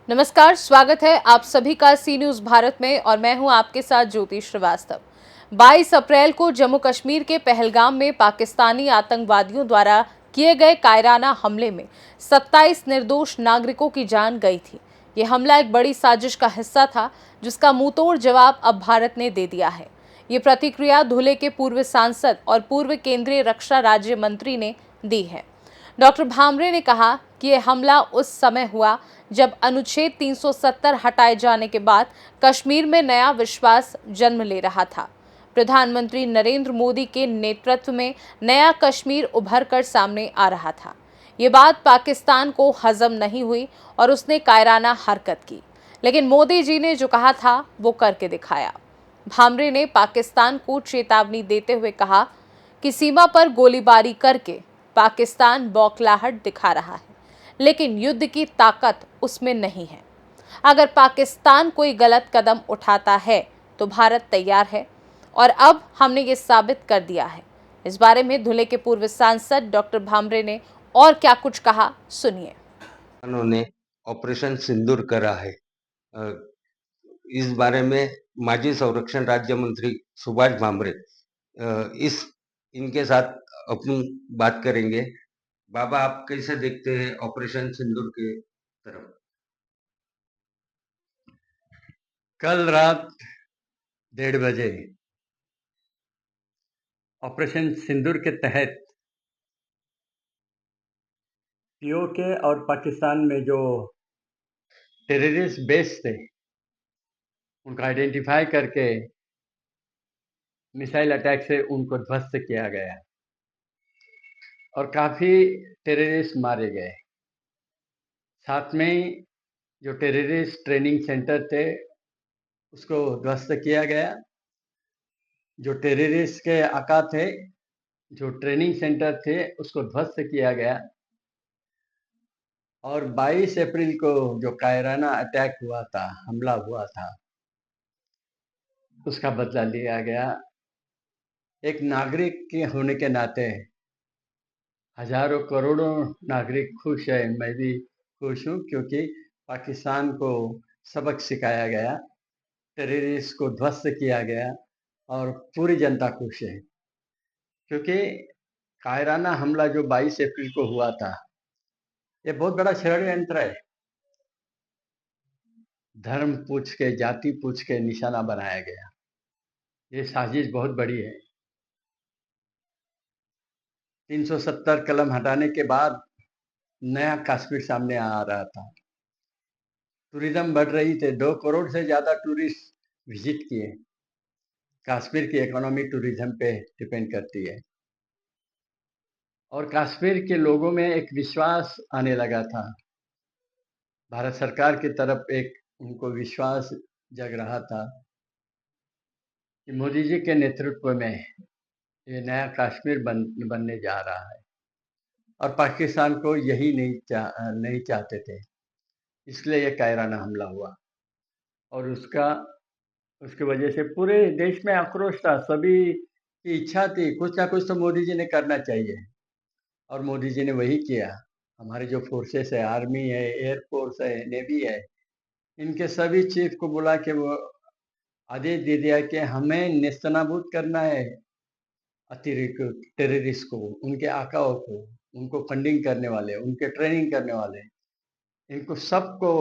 नमस्कार, स्वागत है आप सभी का सी न्यूज भारत में और मैं हूं आपके साथ ज्योति श्रीवास्तव। 22 अप्रैल को जम्मू कश्मीर के पहलगाम में पाकिस्तानी आतंकवादियों द्वारा किए गए कायराना हमले में 27 निर्दोष नागरिकों की जान गई थी। ये हमला एक बड़ी साजिश का हिस्सा था, जिसका मुंहतोड़ जवाब अब भारत ने दे दिया है। ये प्रतिक्रिया धुले के पूर्व सांसद और पूर्व केंद्रीय रक्षा राज्य मंत्री ने दी है। डॉक्टर भामरे ने कहा कि यह हमला उस समय हुआ जब अनुच्छेद 370 हटाए जाने के बाद कश्मीर में नया विश्वास जन्म ले रहा था। प्रधानमंत्री नरेंद्र मोदी के नेतृत्व में नया कश्मीर उभर कर सामने आ रहा था। ये बात पाकिस्तान को हजम नहीं हुई और उसने कायराना हरकत की, लेकिन मोदी जी ने जो कहा था वो करके दिखाया। भामरे ने पाकिस्तान को चेतावनी देते हुए कहा कि सीमा पर गोलीबारी करके पाकिस्तान बौखलाहट दिखा रहा है, लेकिन युद्ध की ताकत उसमें नहीं है। अगर पाकिस्तान कोई गलत कदम उठाता है तो भारत तैयार है और अब हमने ये साबित कर दिया है। इस बारे में धुले के पूर्व सांसद डॉक्टर भामरे ने और क्या कुछ कहा, सुनिए। उन्होंने ऑपरेशन सिंदूर करा है। इस बारे में माजी संरक्षण राज्य मंत्री सुभाष भामरे इस इनके साथ अपनी बात करेंगे। बाबा, आप कैसे देखते हैं ऑपरेशन सिंदूर के तरफ? कल रात 1:30 बजे ऑपरेशन सिंदूर के तहत पीओके और पाकिस्तान में जो टेररिस्ट बेस थे उनका आइडेंटिफाई करके मिसाइल अटैक से उनको ध्वस्त किया गया और काफ़ी टेररिस्ट मारे गए। साथ में ही जो टेररिस्ट ट्रेनिंग सेंटर थे उसको ध्वस्त किया गया। जो टेररिस्ट के आका थे, जो ट्रेनिंग सेंटर थे, उसको ध्वस्त किया गया। और 22 अप्रैल को जो कायराना अटैक हुआ था, हमला हुआ था, उसका बदला लिया गया। एक नागरिक के होने के नाते हजारों करोड़ों नागरिक खुश है, मैं भी खुश हूँ, क्योंकि पाकिस्तान को सबक सिखाया गया, टेररिस्ट को ध्वस्त किया गया और पूरी जनता खुश है। क्योंकि कायराना हमला जो 22 अप्रैल को हुआ था, ये बहुत बड़ा षड्यंत्र है। धर्म पूछ के, जाति पूछ के निशाना बनाया गया। ये साजिश बहुत बड़ी है। 370 कलम हटाने के बाद नया कश्मीर सामने आ रहा था। टूरिज्म बढ़ रही थी, 2 करोड़ से ज्यादा टूरिस्ट विजिट किए। कश्मीर की इकोनॉमी टूरिज्म पे डिपेंड करती है और कश्मीर के लोगों में एक विश्वास आने लगा था। भारत सरकार की तरफ एक उनको विश्वास जग रहा था कि मोदी जी के नेतृत्व में ये नया कश्मीर बनने जा रहा है और पाकिस्तान को यही नहीं चाहते थे। इसलिए ये कायराना हमला हुआ और उसकी वजह से पूरे देश में आक्रोश था। सभी की इच्छा थी कुछ ना कुछ तो मोदी जी ने करना चाहिए और मोदी जी ने वही किया। हमारे जो फोर्सेस है, आर्मी है, एयरफोर्स है, नेवी है, इनके सभी चीफ को बुला के वो आदेश दे दिया कि हमें नेस्तनाबूद करना है अतिरेक टेररिस्ट को, उनके आकाओं को, उनको फंडिंग करने वाले, उनके ट्रेनिंग करने वाले, इनको सबको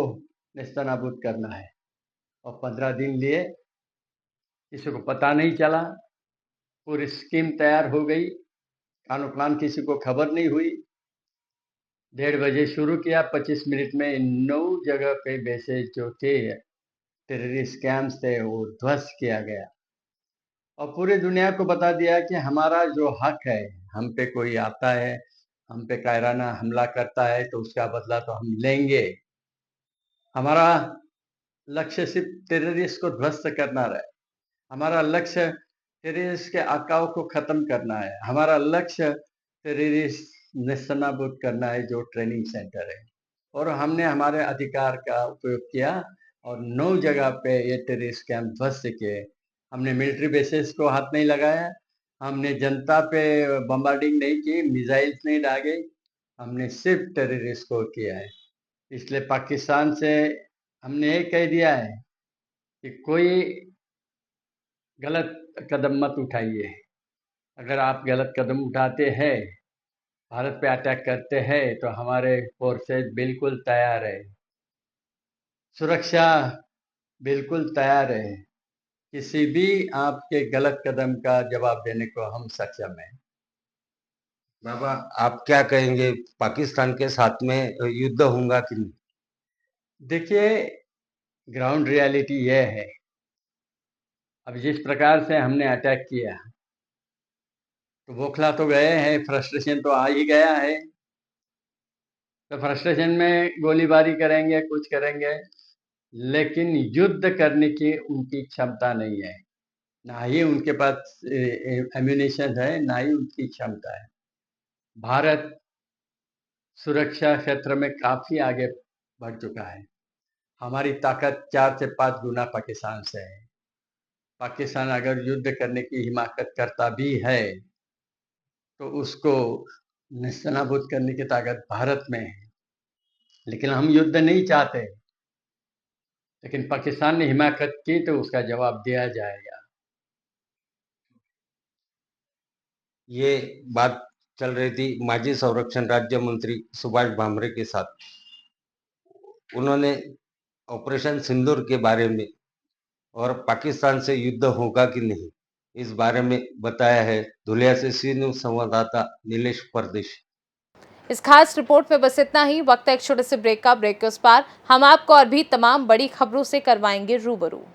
नेस्तनाबूद करना है। और 15 दिन लिए, किसी को पता नहीं चला, पूरी स्कीम तैयार हो गई, कानो प्लान किसी को खबर नहीं हुई। 1:30 बजे शुरू किया, 25 मिनट में 9 जगह पे बेसेस जो थे, टेररिस्ट कैंप्स थे, वो ध्वस्त किया गया और पूरी दुनिया को बता दिया कि हमारा जो हक है, हम पे कोई आता है, हम पे कायराना हमला करता है तो उसका बदला तो हम लेंगे। हमारा लक्ष्य सिर्फ टेररिस्ट को ध्वस्त करना है, हमारा लक्ष्य टेररिस्ट के आकाओं को खत्म करना है, हमारा लक्ष्य टेररिस्ट नेस्तनाबूद करना है जो ट्रेनिंग सेंटर है। और हमने हमारे अधिकार का उपयोग किया और 9 जगह पे ये टेररिस्ट कैंप ध्वस्त किए। हमने मिलिट्री बेसेस को हाथ नहीं लगाया, हमने जनता पे बम्बार्डिंग नहीं की, मिसाइल्स नहीं दागे, हमने सिर्फ टेररिस्ट को किया है। इसलिए पाकिस्तान से हमने ये कह दिया है कि कोई गलत कदम मत उठाइए। अगर आप गलत कदम उठाते हैं, भारत पे अटैक करते हैं, तो हमारे फोर्सेज बिल्कुल तैयार है, सुरक्षा बिल्कुल तैयार है। किसी भी आपके गलत कदम का जवाब देने को हम सक्षम हैं। बाबा, आप क्या कहेंगे, पाकिस्तान के साथ में युद्ध होगा कि नहीं? देखिए, ग्राउंड रियलिटी ये है, अब जिस प्रकार से हमने अटैक किया, तो बौखला तो गए हैं, फ्रस्ट्रेशन तो आ ही गया है। तो फ्रस्ट्रेशन में गोलीबारी करेंगे, कुछ करेंगे, लेकिन युद्ध करने की उनकी क्षमता नहीं है। ना ही उनके पास एम्यूनेशन है, ना ही उनकी क्षमता है। भारत सुरक्षा क्षेत्र में काफ़ी आगे बढ़ चुका है। हमारी ताकत 4 से 5 गुना पाकिस्तान से है। पाकिस्तान अगर युद्ध करने की हिमाकत करता भी है, तो उसको नेस्तनाबूद करने की ताकत भारत में है। लेकिन हम युद्ध नहीं चाहते, लेकिन पाकिस्तान ने हिमाकत की तो उसका जवाब दिया जाएगा। ये बात चल रही थी माजी संरक्षण राज्य मंत्री सुभाष भामरे के साथ। उन्होंने ऑपरेशन सिंदूर के बारे में और पाकिस्तान से युद्ध होगा कि नहीं, इस बारे में बताया है। धुलिया से सी न्यूज संवाददाता नीलेश परदेशी। इस खास रिपोर्ट में बस इतना ही। वक्त है एक छोटे से ब्रेक का। ब्रेक के उस पार हम आपको और भी तमाम बड़ी खबरों से करवाएंगे रूबरू।